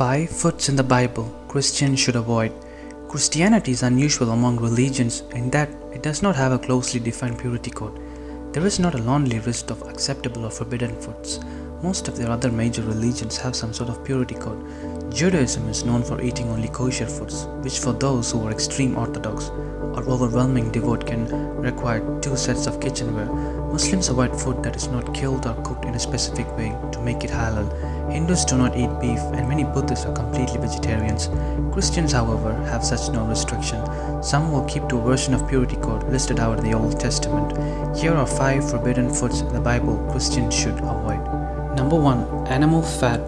5 foods in the Bible Christians should avoid. Christianity is unusual among religions in that it does not have a closely defined purity code. There is not a laundry list of acceptable or forbidden foods. Most of the other major religions have some sort of purity code. Judaism is known for eating only kosher foods, which for those who are extreme orthodox or overwhelming devout can require 2 sets of kitchenware. Muslims avoid food that is not killed or cooked in a specific way to make it halal. Hindus do not eat beef, and many Buddhists are completely vegetarians. Christians, however, have such no restriction. Some will keep to a version of purity code listed out in the Old Testament. Here are 5 forbidden foods in the Bible Christians should avoid. Number 1. Animal fat.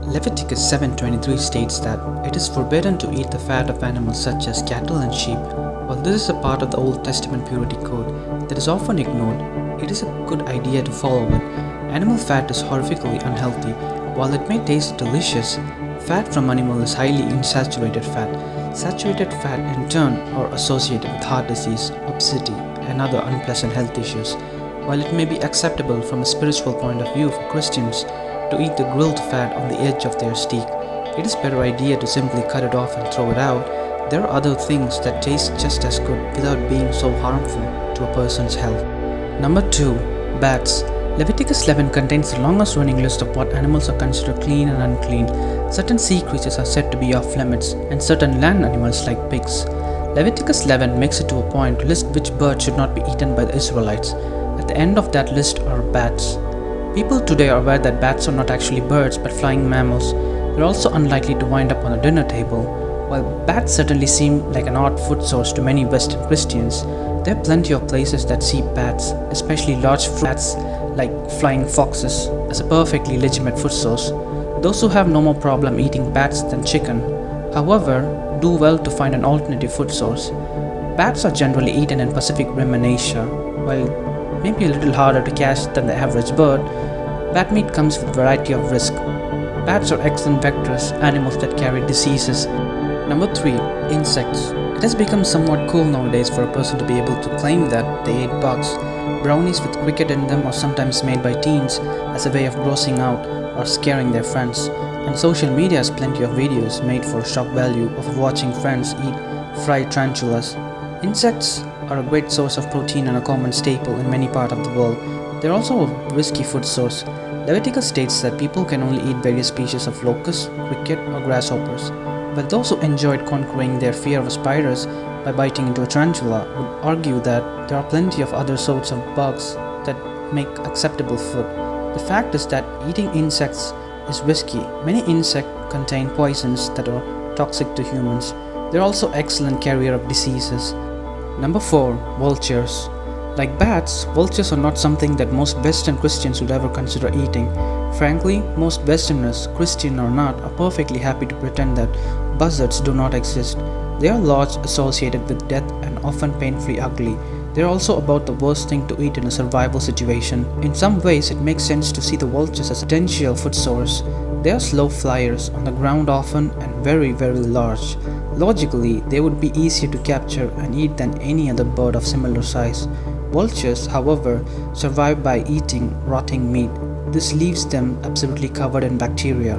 Leviticus 7:23 states that it is forbidden to eat the fat of animals such as cattle and sheep. While this is a part of the Old Testament purity code that is often ignored, it is a good idea to follow it. Animal fat is horrifically unhealthy. While it may taste delicious, fat from animal is highly unsaturated fat. Saturated fat in turn are associated with heart disease, obesity, and other unpleasant health issues. While it may be acceptable from a spiritual point of view for Christians to eat the grilled fat on the edge of their steak, it is a better idea to simply cut it off and throw it out. There are other things that taste just as good without being so harmful to a person's health. Number 2. Bats. Leviticus 11 contains the longest running list of what animals are considered clean and unclean. Certain sea creatures are said to be off limits, and certain land animals like pigs. Leviticus 11 makes it to a point to list which birds should not be eaten by the Israelites. At the end of that list are bats. People today are aware that bats are not actually birds but flying mammals. They're also unlikely to wind up on a dinner table. While bats certainly seem like an odd food source to many Western Christians, there are plenty of places that see bats, especially large bats like flying foxes, as a perfectly legitimate food source. Those who have no more problem eating bats than chicken, however, do well to find an alternative food source. Bats are generally eaten in Pacific Rim and Asia. While maybe a little harder to catch than the average bird, bat meat comes with a variety of risk. Bats are excellent vectors, animals that carry diseases. Number 3. Insects. It has become somewhat cool nowadays for a person to be able to claim that they ate bugs. Brownies with cricket in them are sometimes made by teens as a way of grossing out or scaring their friends. And social media has plenty of videos made for shock value of watching friends eat fried tarantulas. Insects are a great source of protein and a common staple in many parts of the world. They're also a risky food source. Leviticus states that people can only eat various species of locusts, cricket, or grasshoppers. But those who enjoyed conquering their fear of spiders by biting into a tarantula would argue that there are plenty of other sorts of bugs that make acceptable food. The fact is that eating insects is risky. Many insects contain poisons that are toxic to humans. They're also excellent carrier of diseases. Number 4. Vultures. Like bats, vultures are not something that most Western Christians would ever consider eating. Frankly, most Westerners, Christian or not, are perfectly happy to pretend that buzzards do not exist. They are large, associated with death, and often painfully ugly. They are also about the worst thing to eat in a survival situation. In some ways, it makes sense to see the vultures as a potential food source. They are slow flyers, on the ground often, and very, very large. Logically, they would be easier to capture and eat than any other bird of similar size. Vultures, however, survive by eating rotting meat. This leaves them absolutely covered in bacteria.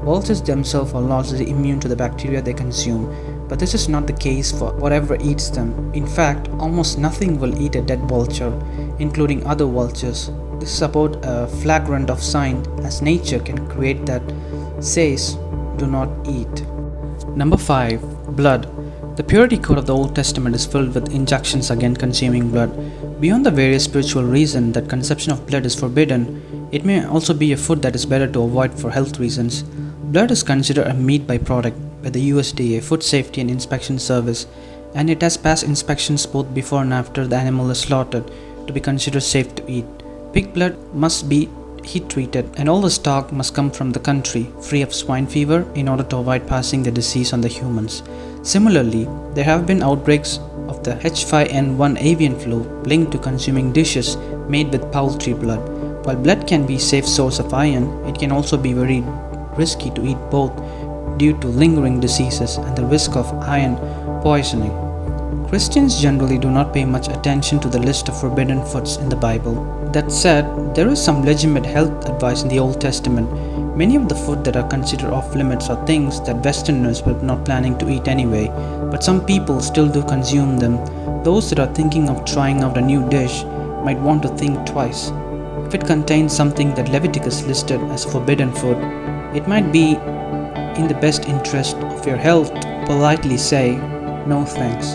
Vultures themselves are largely immune to the bacteria they consume, but this is not the case for whatever eats them. In fact, almost nothing will eat a dead vulture, including other vultures. This is about a flagrant of sign as nature can create that says, "Do not eat." Number 5. Blood. The purity code of the Old Testament is filled with injunctions against consuming blood. Beyond the various spiritual reasons that consumption of blood is forbidden, it may also be a food that is better to avoid for health reasons. Blood is considered a meat byproduct by the USDA Food Safety and Inspection Service, and it has passed inspections both before and after the animal is slaughtered to be considered safe to eat. Pig blood must be heat treated, and all the stock must come from the country free of swine fever in order to avoid passing the disease on the humans. Similarly, there have been outbreaks of the H5N1 avian flu linked to consuming dishes made with poultry blood. While blood can be a safe source of iron, it can also be very risky to eat both due to lingering diseases and the risk of iron poisoning. Christians generally do not pay much attention to the list of forbidden foods in the Bible. That said, there is some legitimate health advice in the Old Testament. Many of the food that are considered off limits are things that Westerners were not planning to eat anyway, but some people still do consume them. Those that are thinking of trying out a new dish might want to think twice. If it contains something that Leviticus listed as forbidden food, it might be in the best interest of your health to politely say, "No thanks."